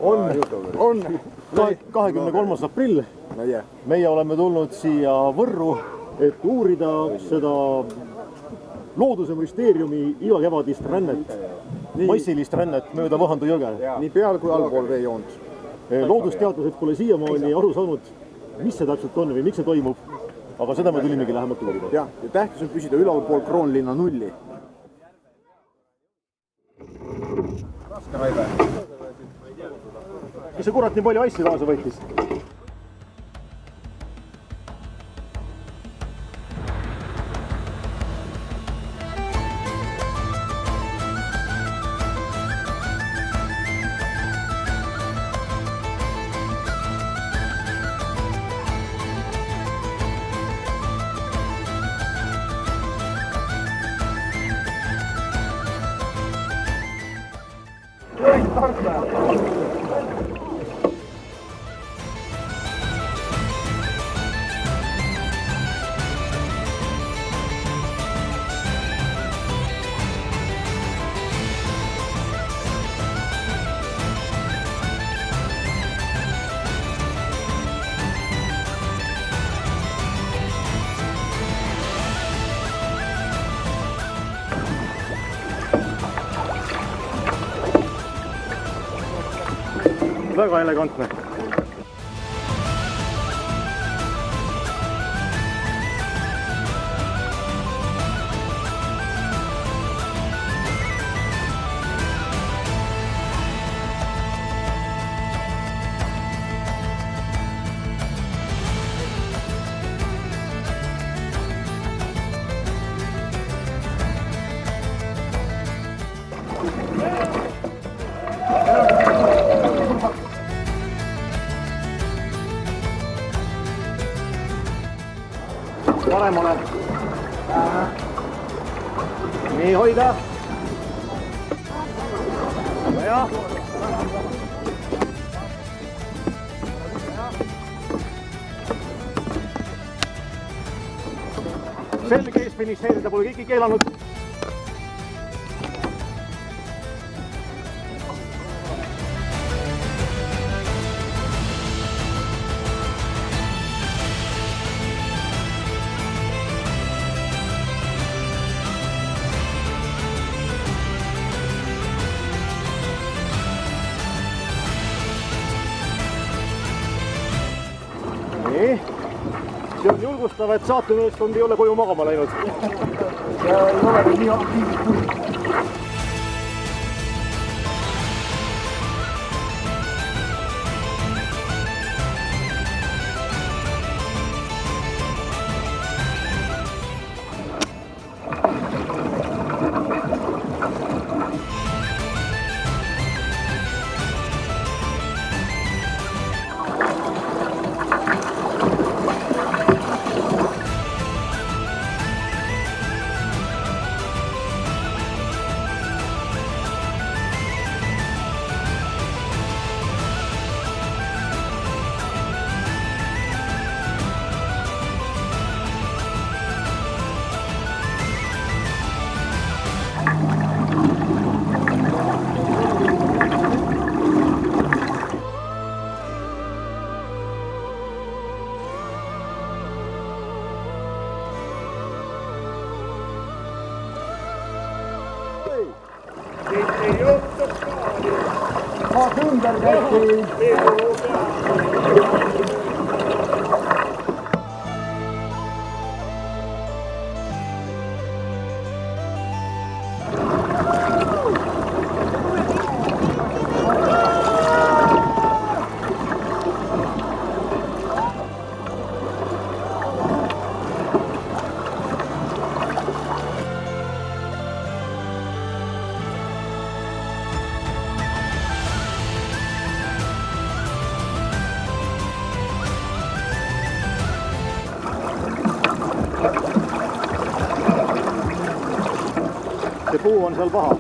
On 23. aprill. Meie oleme tulnud siia Võrru, et uurida seda looduse müsteeriumi igakevadist rännet, massilist rännet mööda Vahandu jõge. Nii peal kui allpool veejoont. Loodusteadlased pole siiamaani aru saanud, mis see täpselt on või miks see toimub, aga seda me tulimegi lähemalt uurida. Ja tähtis on püsida ülalpool Kroonlinna nulli. Raske raive. Mis see kurat nii palju asju kaasa võttis? Väga elegantne. Paremale. Nii hoida. Ja. Selge ees finišeerida pole keegi keelanud. See on julgustav, et saatemeeskond ei ole koju magama läinud. Ja ei ole nii aktiivselt kui. Maas ümber tehti. See puu on seal paha.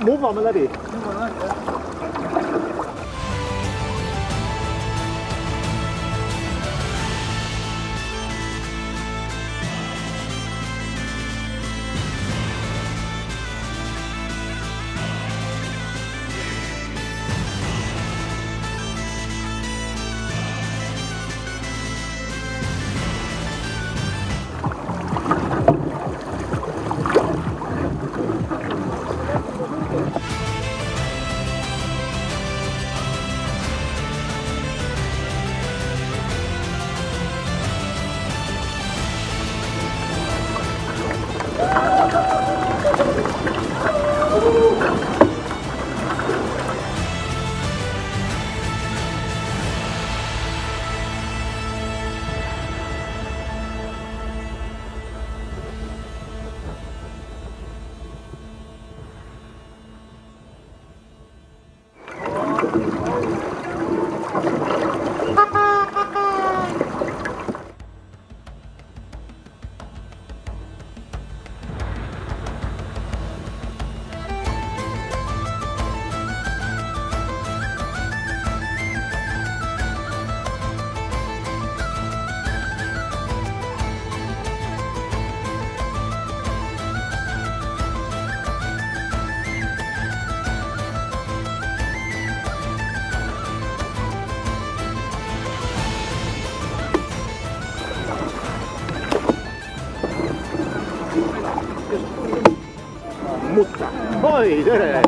Muvame läbi. mutta. Oi, tere!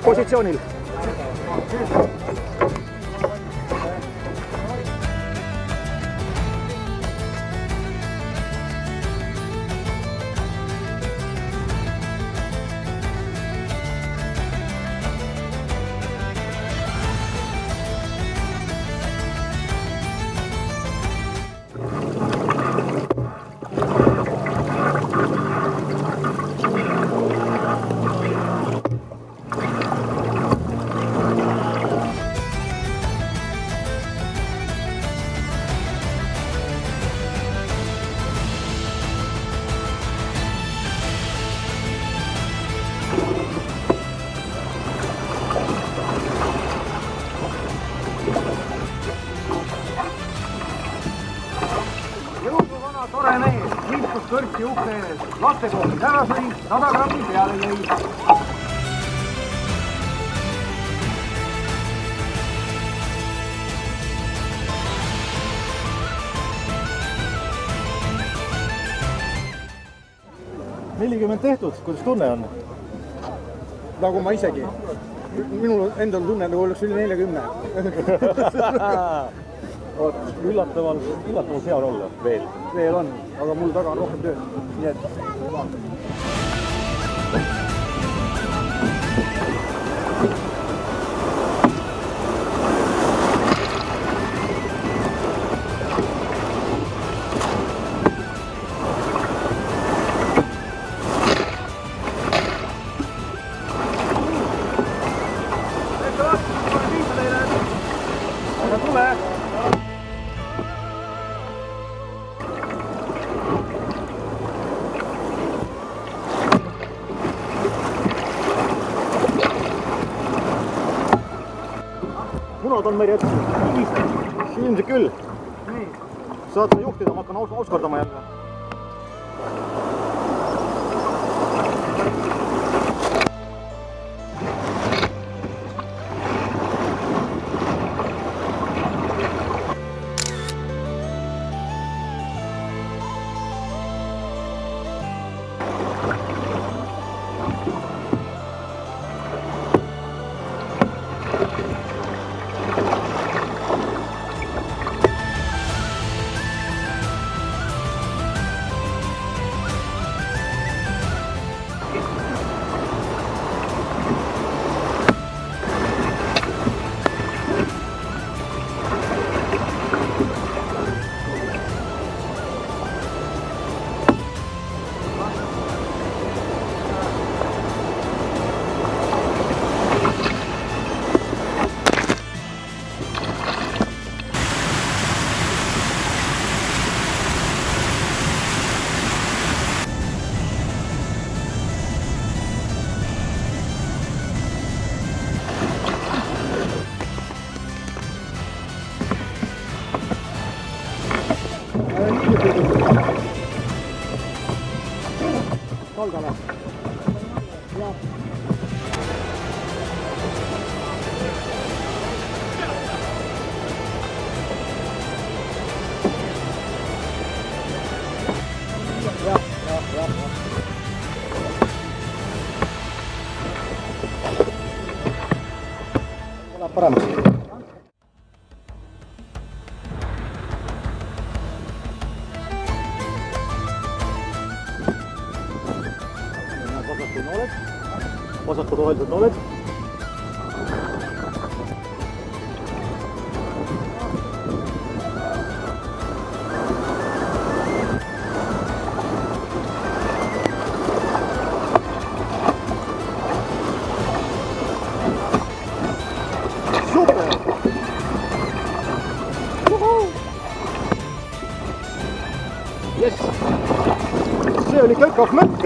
Positsioonil. Tore mees, liikus kõrtsi ukse ees, lastekohvis ära sõi, 100 grammi peale jäi. Nelikümmend tehtud, kuidas tunne on? Nagu ma isegi. Minul endal tunne, nagu oleks üle 40. Üllatavalt hea on olla veel. Veel on, aga mul taga on rohkem tööd. Nii et munad on meil jätnud. Ilmselt küll. Saad sa juhtida, ma hakkan auskordama jälle. Kalgala. Ja. Tuleb paremaks. Vasakud rohelised nooled.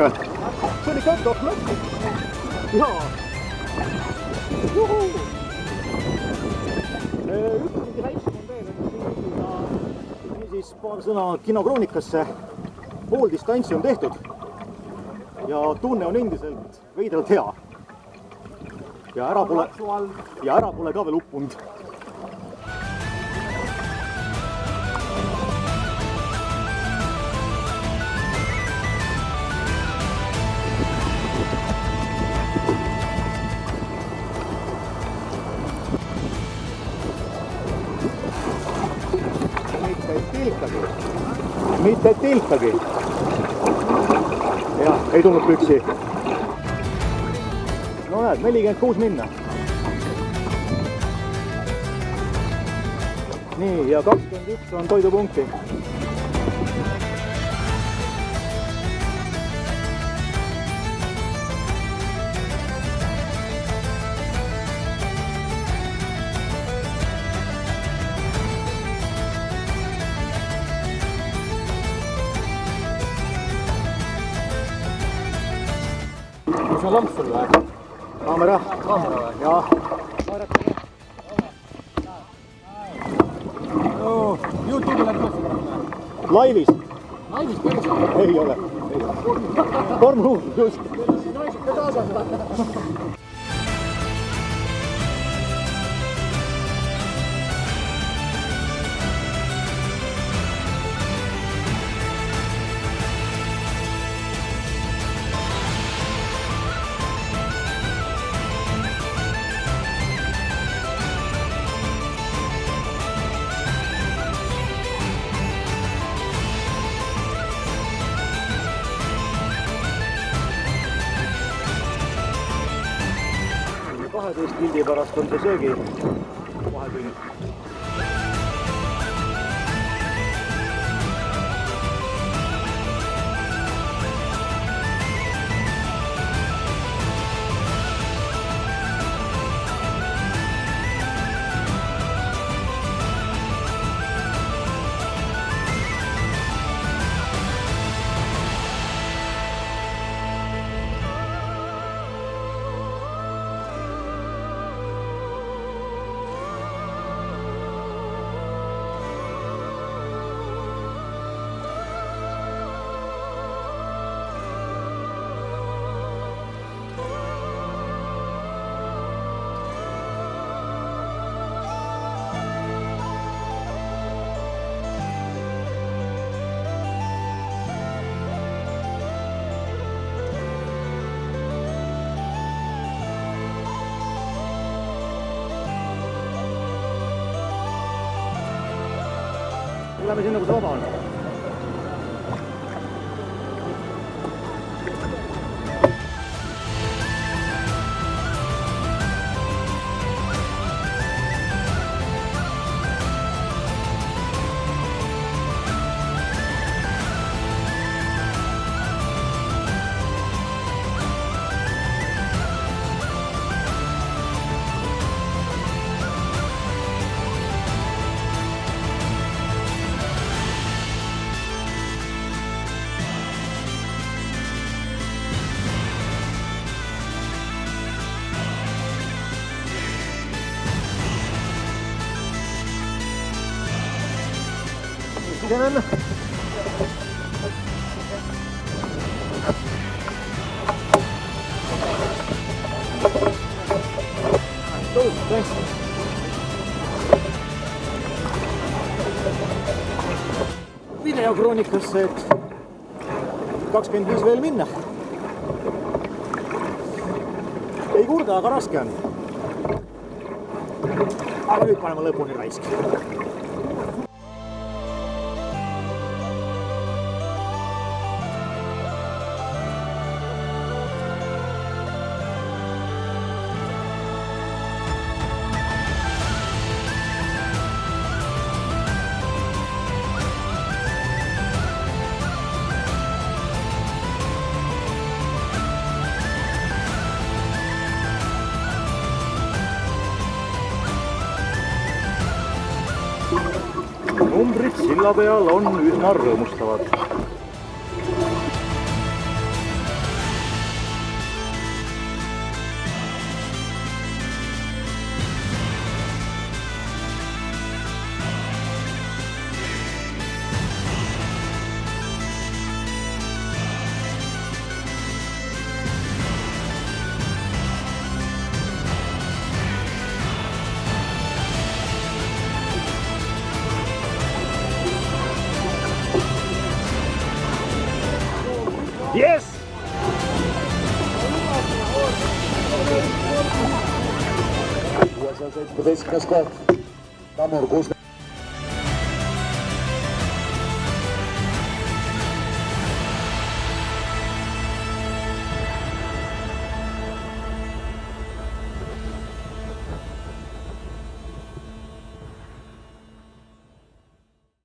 ikka. See oli kantoh lõpp. Jaa. Juhu. Üks mingi väiksem on veel, niisiis paar sõna kinokroonikkasse. Pool distantsi on tehtud ja tunne on endiselt veidralt hea. Ja ära pole ka veel uppunud. Mitte tilkagi. Jah, ei tulnud püksi. No näed, 46 minna. Nii, ja 21 on toidupunkti. Mis on lamp sul või? Kaamera. Kaamera või? Jah. YouTube'i läheb üles praegu. Laivis. Laivis päris? Ei ole. Tormruum, just. Naised ka kaasas. Pildi pärast on see söögi vahetund. Lähme sinna, kus vaba on. Sisenen. Thanks. Videokroonikasse, et 25 veel minna. Ei kurda, aga raske on. Aga nüüd paneme lõpuni raisk. Numbrid silla peal on üsna rõõmustavad. seal 17. koht. Tammur 16.